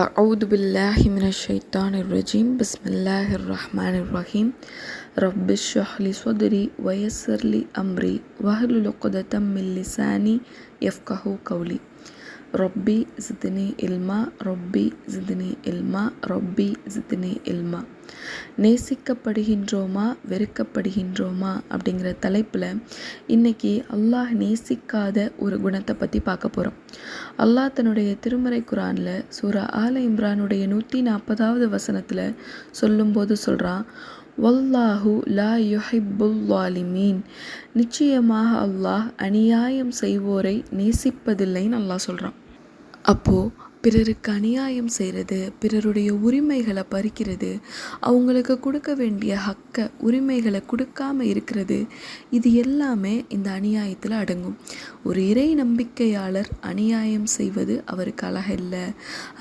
أعوذ بالله من الشيطان الرجيم بسم الله الرحمن الرحيم رب اشرح لي صدري ويسر لي أمري واحلل عقدة من لساني يفقهوا قولي ربي زدني علما ربي زدني علما ربي زدني علما. நேசிக்கப்படுகின்றோமா வெறுக்கப்படுகின்றோமா அப்படிங்கிற தலைப்பில் இன்றைக்கி அல்லாஹ் நேசிக்காத ஒரு குணத்தை பற்றி பார்க்க போகிறோம். அல்லாஹ் தன்னுடைய திருமறை குரானில் சூரா ஆல இம்ரானுடைய 140வது வசனத்தில் சொல்லும்போது சொல்கிறான், வல்லாஹு லா யுஹிப்புல் ஸாலிமீன், நிச்சயமாக அல்லாஹ் அநியாயம் செய்வோரை நேசிப்பதில்லைன்னு அல்லாஹ் சொல்கிறான். அப்போது பிறருக்கு அநியாயம் செய்கிறது, பிறருடைய உரிமைகளை பறிக்கிறது, அவங்களுக்கு கொடுக்க வேண்டிய உரிமைகளை கொடுக்காமல் இருக்கிறது, இது எல்லாமே இந்த அநியாயத்தில் அடங்கும். ஒரு இறை நம்பிக்கையாளர் அநியாயம் செய்வது அவருக்கு அழகில்லை,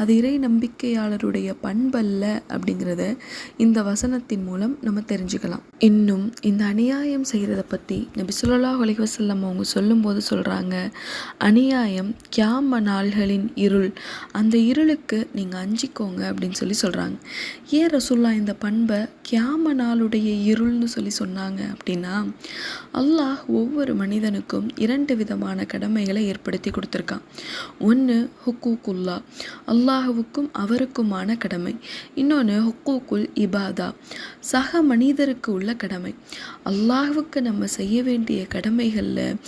அது இறை நம்பிக்கையாளருடைய பண்பல்ல அப்படிங்கிறத இந்த வசனத்தின் மூலம் நம்ம தெரிஞ்சுக்கலாம். இன்னும் இந்த அநியாயம் செய்கிறத பற்றி நபி ஸல்லல்லாஹு அலைஹி வஸல்லம் அவங்க சொல்லும்போது சொல்கிறாங்க, அநியாயம் கியாம நாள்களின் இருள், அந்த இருளுக்கு நீங்கள் அஞ்சிக்கோங்க அப்படின்னு சொல்கிறாங்க. ஏன் ரசூலுல்லாஹ் இந்த பண்பை கியாம நாளுடைய இருள்னு சொன்னாங்க அப்படின்னா, அல்லாஹ் ஒவ்வொரு மனிதனுக்கும் 2 விதமான கடமைகளை ஏற்படுத்தி கொடுத்துருக்கான். ஒன்று ஹுக்கூக்குல்லா, அல்லாஹுவுக்கும் அவருக்குமான கடமை. இன்னொன்று ஹுக்கூக்குல் இபாதா, சக மனிதருக்கு உள்ள கடமை. அல்லாஹுவுக்கு நம்ம செய்ய வேண்டிய கடமைகளில்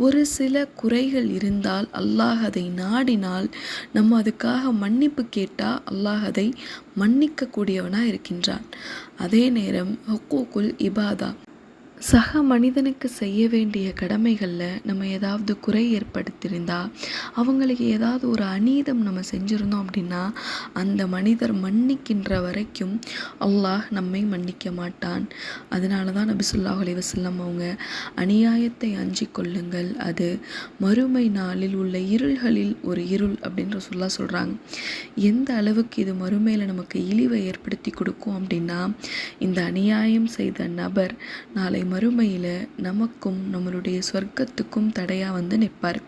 ஒரு சில குறைகள் இருந்தால் அல்லாஹ் அதை நாடினால் நம்ம அதுக்காக மன்னிப்பு கேட்டால் அல்லாஹ் அதை மன்னிக்கக்கூடியவனாக இருக்கின்றான். அதே நேரம் ஹுக்கூக்குல் இபாதா, சக மனிதனுக்கு செய்ய வேண்டிய கடமைகளில் நம்ம ஏதாவது குறை ஏற்படுத்தியிருந்தால், அவங்களுக்கு ஏதாவது ஒரு அநீதம் நம்ம செஞ்சுருந்தோம் அப்படின்னா அந்த மனிதர் மன்னிக்கின்ற வரைக்கும் அல்லாஹ் நம்மை மன்னிக்க மாட்டான். அதனால தான் நபி ஸல்லல்லாஹு அலைஹி வஸல்லம் அவங்க அநியாயத்தை அஞ்சி கொள்ளுங்கள், அது மறுமை நாளில் உள்ள இருள்களில் ஒரு இருள் அப்படின்னு ரசூலுல்லாஹ் சொல்கிறாங்க. எந்த அளவுக்கு இது மறுமையில் நமக்கு இழிவை ஏற்படுத்தி கொடுக்கும் அப்படின்னா, இந்த அநியாயம் செய்த நபர் நாளை மறுமையில் நமக்கும் நம்மளுடைய சொர்க்கத்துக்கும் தடையாக நிற்பார்.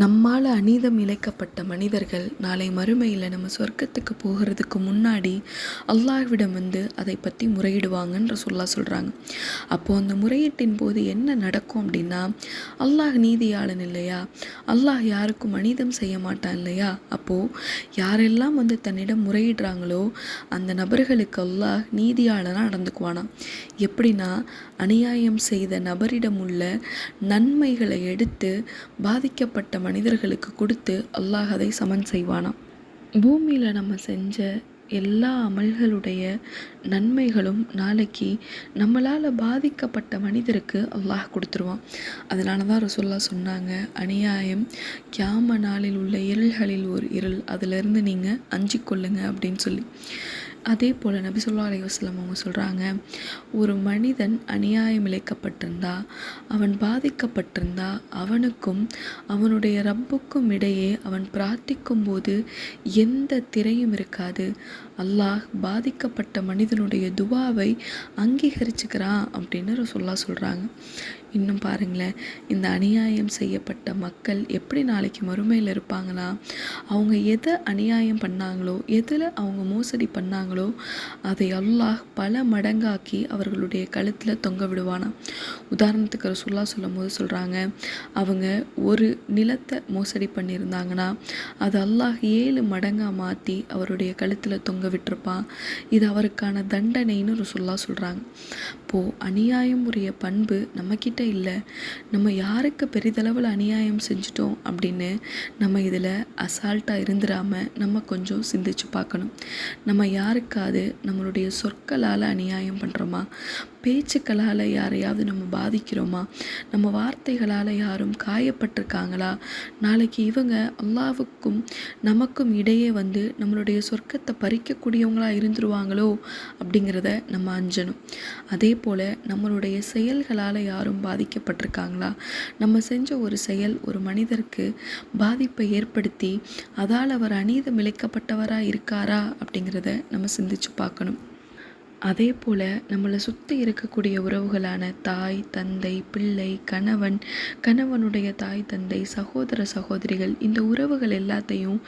நம்மால் அநீதம் இழைக்கப்பட்ட மனிதர்கள் நாளை மறுமையில் நம்ம சொர்க்கத்துக்கு போகிறதுக்கு முன்னாடி அல்லாஹ்விடம் அதை பற்றி முறையிடுவாங்கன்னு ரசூலுல்லாஹ் சொல்கிறாங்க. அப்போது அந்த முறையீட்டின் போது என்ன நடக்கும் அப்படின்னா, அல்லாஹ் நீதியாளன் இல்லையா, அல்லாஹ் யாருக்கும் அநீதம் செய்ய மாட்டான் இல்லையா, அப்போது யாரெல்லாம் தன்னிடம் முறையிடுறாங்களோ அந்த நபர்களுக்கு அல்லாஹ் நீதியாளனாக நடந்துக்குவானாம். எப்படின்னா, அநியாயம் செய்த நபரிடம் உள்ள நன்மைகளை எடுத்து பாதிக்கப்பட்ட மனிதர்களுக்கு கொடுத்து அல்லாஹ் அதை சமன் செய்வானாம். பூமியில் நம்ம செஞ்ச எல்லா அமல்களுடைய நன்மைகளும் நாளைக்கு நம்மளால் பாதிக்கப்பட்ட மனிதருக்கு அல்லாஹ் கொடுத்துருவான். அதனால தான் ரசூலுல்லாஹ் சொன்னாங்க, அநியாயம் கியாம நாளில் உள்ள இருள்களில் ஒரு இருள், அதிலிருந்து நீங்கள் அஞ்சிக்கொள்ளுங்க அப்படின்னு அதே போல் நபி ஸல்லல்லாஹு அலைஹி வஸல்லம் அவங்க சொல்கிறாங்க, ஒரு மனிதன் அநியாயம் இழைக்கப்பட்டிருந்தா, அவன் பாதிக்கப்பட்டிருந்தா, அவனுக்கும் அவனுடைய ரப்புக்கும் இடையே அவன் பிரார்த்திக்கும் போது எந்த திரையும் இருக்காது. அல்லாஹ் பாதிக்கப்பட்ட மனிதனுடைய துவாவை அங்கீகரிச்சுக்கிறான் அப்படின்னு ரசூலுல்லாஹ் சொல்கிறாங்க. இன்னும் பாருங்களேன், இந்த அநியாயம் செய்யப்பட்ட மக்கள் எப்படி நாளைக்கு மறுமையில் இருப்பாங்களா, அவங்க எதை அநியாயம் பண்ணாங்களோ, எதில் அவங்க மோசடி பண்ணாங்களோ அதை அல்லாஹ் பல மடங்காக்கி அவர்களுடைய கழுத்தில் தொங்க விடுவானா. உதாரணத்துக்கு ரசூலுல்லாஹ் சொல்லும்போது சொல்கிறாங்க, அவங்க ஒரு நிலத்தை மோசடி பண்ணியிருந்தாங்கன்னா அது அல்லாஹ் 7 மடங்காக மாற்றி அவருடைய கழுத்தில் தொங்க விட்டுருப்பான். இது அவருக்கான தண்டனைன்னு ரசூலுல்லாஹ் சொல்கிறாங்க. இப்போது அநியாயம் உரிய பண்பு நம்மக்கிட்ட இல்லை. நம்ம யாருக்கு பெரிதளவில் அநியாயம் செஞ்சிட்டோம் அப்படின்னு நம்ம இதில் அசால்ட்டாக இருந்துடாமல் நம்ம கொஞ்சம் சிந்திச்சு பார்க்கணும். நம்ம யாருக்காவது நம்மளுடைய சொற்களால் அநியாயம் பண்ணுறோமா, பேச்சுக்களால் யாரையாவது நம்ம பாதிக்கிறோமா, நம்ம வார்த்தைகளால் யாரும் காயப்பட்டிருக்காங்களா, நாளைக்கு இவங்க அல்லாஹ்வுக்கும் நமக்கும் இடையே நம்மளுடைய சொர்க்கத்தை பறிக்கக்கூடியவங்களாக இருந்துருவாங்களோ அப்படிங்கிறத நம்ம அஞ்சணும். அதே போல் நம்மளுடைய செயல்களால் யாரும் பாதிக்கப்பட்டிருக்காங்களா, நம்ம செஞ்ச ஒரு செயல் ஒரு மனிதருக்கு பாதிப்பை ஏற்படுத்தி அதால் அவர் அநீதம் இழைக்கப்பட்டவராக இருக்காரா அப்படிங்கிறத நம்ம சிந்திச்சு பார்க்கணும். அதே போல் நம்மளை சுற்றி இருக்கக்கூடிய உறவுகளான தாய், தந்தை, பிள்ளை, கணவன், கணவனுடைய தாய், தந்தை, சகோதர சகோதரிகள், இந்த உறவுகள் எல்லாத்தையும்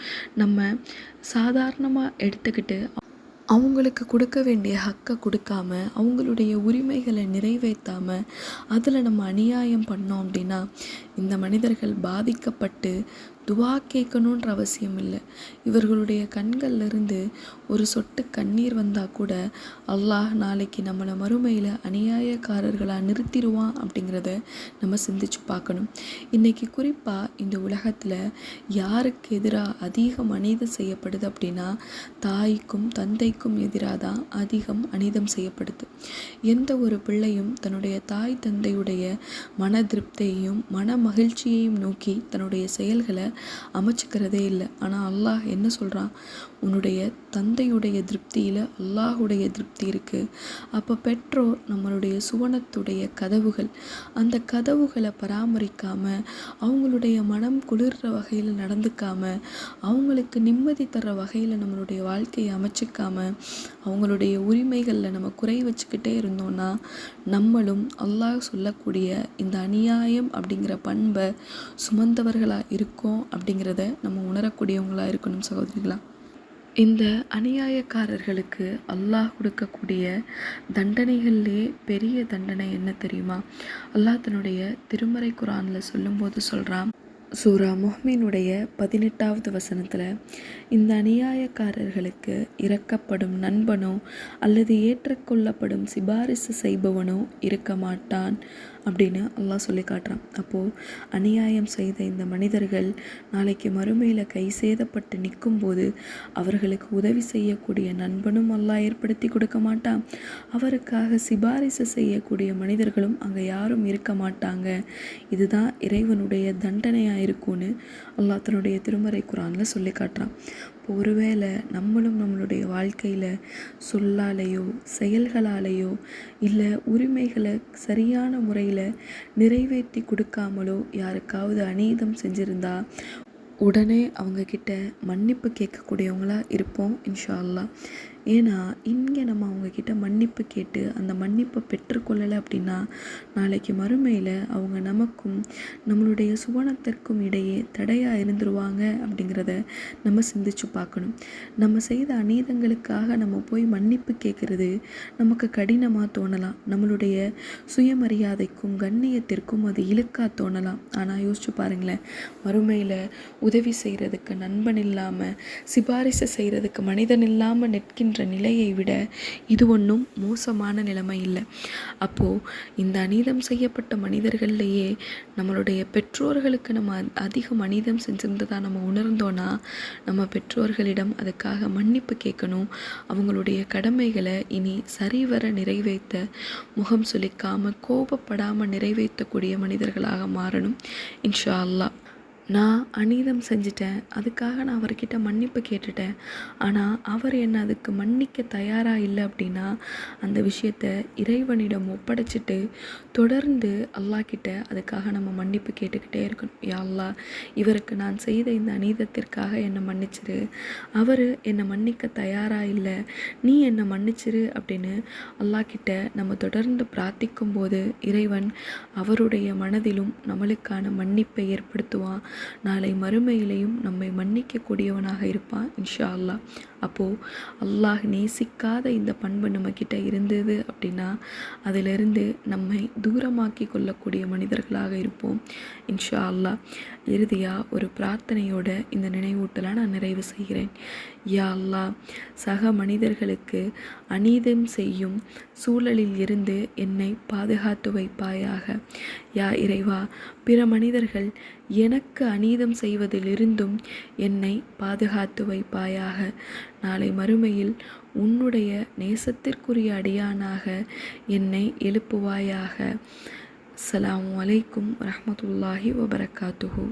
நம்ம சாதாரணமாக எடுத்துக்கிட்டு அவங்களுக்கு கொடுக்க வேண்டிய ஹக்கை கொடுக்காம, அவங்களுடைய உரிமைகளை நிறைவேற்றாமல் அதில் நம்ம அநியாயம் பண்ணோம் அப்படின்னா இந்த மனிதர்கள் பாதிக்கப்பட்டு துவா கேட்கணுன்ற அவசியம் இல்லை. இவர்களுடைய கண்கள்லேருந்து ஒரு சொட்டு கண்ணீர் வந்தால் கூட அல்லாஹ் நாளைக்கு நம்மளை மறுமையில் அநியாயக்காரர்களாக நிறுத்திடுவான் அப்படிங்கிறத நம்ம சிந்திச்சு பார்க்கணும். இன்றைக்கி குறிப்பாக இந்த உலகத்தில் யாருக்கு எதிராக அதிகம் அநீதம் செய்யப்படுது அப்படின்னா தாய்க்கும் தந்தைக்கும் எதிராக தான் அதிகம் அநீதம் செய்யப்படுது. எந்த ஒரு பிள்ளையும் தன்னுடைய தாய் தந்தையுடைய மன திருப்தியையும் மன மகிழ்ச்சியையும் நோக்கி தன்னுடைய செயல்களை அமைச்சுக்கிறதே இல்லை. ஆனால் அல்லாஹ் என்ன சொல்கிறான், உன்னுடைய தந்தையுடைய திருப்தியில் அல்லாஹுடைய திருப்தி இருக்குது. அப்போ பெற்றோர் நம்மளுடைய சுவனத்துடைய கதவுகள், அந்த கதவுகளை பராமரிக்காமல் அவங்களுடைய மனம் குளிர்ற வகையில் நடந்துக்காமல் அவங்களுக்கு நிம்மதி தர்ற வகையில் நம்மளுடைய வாழ்க்கையை அமைச்சிக்காமல் அவங்களுடைய உரிமைகளில் நம்ம குறை வச்சுக்கிட்டே இருந்தோம்னா நம்மளும் அல்லாஹ் சொல்லக்கூடிய இந்த அநியாயம் அப்படிங்கிற பண்பை சுமந்தவர்களாக இருக்கோம் அப்படிங்கிறத நம்ம உணரக்கூடியவங்களாக இருக்கணும் சகோதரிகளா. இந்த அநியாயக்காரர்களுக்கு அல்லாஹ் கொடுக்கக்கூடிய தண்டனைகள்லேயே பெரிய தண்டனை என்ன தெரியுமா? அல்லாஹ் தன்னுடைய திருமறை குர்ஆனில் சொல்லும்போது சொல்கிறான், சூரா முஹ்மினுடைய 18வது வசனத்தில், இந்த அநியாயக்காரர்களுக்கு இறக்கப்படும் நண்பனோ அல்லது ஏற்றுக்கொள்ளப்படும் சிபாரிசு செய்பவனோ இருக்க மாட்டான் அப்படின்னு அல்லாஹ் சொல்லி காட்டுறான். அப்போது அநியாயம் செய்த இந்த மனிதர்கள் நாளைக்கு மறுமையில் கை சேதப்பட்டு நிற்கும்போது அவர்களுக்கு உதவி செய்யக்கூடிய நண்பனும் அல்லாஹ் ஏற்படுத்தி கொடுக்க மாட்டான். அவருக்காக சிபாரிசு செய்யக்கூடிய மனிதர்களும் அங்கே யாரும் இருக்க மாட்டாங்க. இதுதான் இறைவனுடைய தண்டனையாக இருக்கும்னு அல்லாஹ் தன்னுடைய திருமறை குர்ஆனில் சொல்லி காட்டுறான். ஒருவேளை நம்மளும் நம்மளுடைய வாழ்க்கையில் சொல்லாலேயோ செயல்களாலேயோ இல்லை உரிமைகளை சரியான முறையில் நிறைவேற்றி கொடுக்காமலோ யாருக்காவது அநீதம் செஞ்சுருந்தா உடனே அவங்கக்கிட்ட மன்னிப்பு கேட்கக்கூடியவங்களாக இருப்போம் இன்ஷா அல்லாஹ். ஏன்னா இங்கே நம்ம அவங்கக்கிட்ட மன்னிப்பு கேட்டு அந்த மன்னிப்பை பெற்றுக்கொள்ளலை அப்படின்னா நாளைக்கு மறுமையில் அவங்க நமக்கும் நம்மளுடைய சுவனத்திற்கும் இடையே தடையாக இருந்துருவாங்க அப்படிங்கிறத நம்ம சிந்திச்சு பார்க்கணும். நம்ம செய்த அநீதங்களுக்காக நம்ம போய் மன்னிப்பு கேட்குறது நமக்கு கடினமாக தோணலாம், நம்மளுடைய சுயமரியாதைக்கும் கண்ணியத்திற்கும் அது இழுக்காக தோணலாம். ஆனால் யோசிச்சு பாருங்களேன், மறுமையில் உதவி செய்கிறதுக்கு நண்பன் இல்லாமல் சிபாரிசு செய்கிறதுக்கு மனிதன் இல்லாமல் நிற்கின்ற நிலையை விட இது ஒன்றும் மோசமான நிலைமை இல்லை. அப்போது இந்த அநீதம் செய்யப்பட்ட மனிதர்கள்லேயே நம்மளுடைய பெற்றோர்களுக்கு நம்ம அதிகம் அநீதம் செஞ்சிருந்ததாக நம்ம உணர்ந்தோன்னா நம்ம பெற்றோர்களிடம் அதுக்காக மன்னிப்பு கேட்கணும். அவங்களுடைய கடமைகளை இனி சரிவர நிறைவேற்ற முகம் சுளிக்காமல் கோபப்படாமல் நிறைவேற்றக்கூடிய மனிதர்களாக மாறணும் இன்ஷா அல்லாஹ். நான் அநீதம் செஞ்சிட்டேன், அதுக்காக நான் அவர்கிட்ட மன்னிப்பு கேட்டுட்டேன், ஆனால் அவர் என்னை அதுக்கு மன்னிக்க தயாராக இல்லை அப்படின்னா அந்த விஷயத்தை இறைவனிடம் ஒப்படைச்சிட்டு தொடர்ந்து அல்லாஹ்கிட்ட அதுக்காக நம்ம மன்னிப்பு கேட்டுக்கிட்டே இருக்கணும். யா அல்லாஹ், இவருக்கு நான் செய்த இந்த அநீதத்திற்காக என்னை மன்னிச்சிரு, அவர் என்னை மன்னிக்க தயாராக இல்லை, நீ என்னை மன்னிச்சிரு அப்படின்னு அல்லாஹ்கிட்ட நம்ம தொடர்ந்து பிரார்த்திக்கும் போது இறைவன் அவருடைய மனதிலும் நம்மளுக்கான மன்னிப்பை ஏற்படுத்துவான். நாளை மறுமையிலையும் நம்மை மன்னிக்கக்கூடியவனாக இருப்பான் இன்ஷா அல்லாஹ். அப்போது அல்லாஹ் நேசிக்காத இந்த பண்பு நம்மக்கிட்ட இருந்தது அப்படின்னா அதிலிருந்து நம்மை தூரமாக்கி கொள்ளக்கூடிய மனிதர்களாக இருப்போம் இன்ஷா அல்லாஹ். இறுதியாக ஒரு பிரார்த்தனையோட இந்த நினைவூட்டலை நான் நிறைவு செய்கிறேன். யா அல்லாஹ், சக மனிதர்களுக்கு அநீதம் செய்யும் சூழலில் இருந்து என்னை பாதுகாத்து வைப்பாயாக. யா இறைவா, பிற மனிதர்கள் எனக்கு அநீதம் செய்வதிலிருந்தும் என்னை பாதுகாத்து வைப்பாயாக. நாளை மறுமையில் உன்னுடைய நேசத்திற்குரிய அடியானாக என்னை எழுப்புவாயாக. அஸ்ஸலாமு அலைக்கும் வரஹ்மத்துல்லாஹி வபரகாத்துஹு.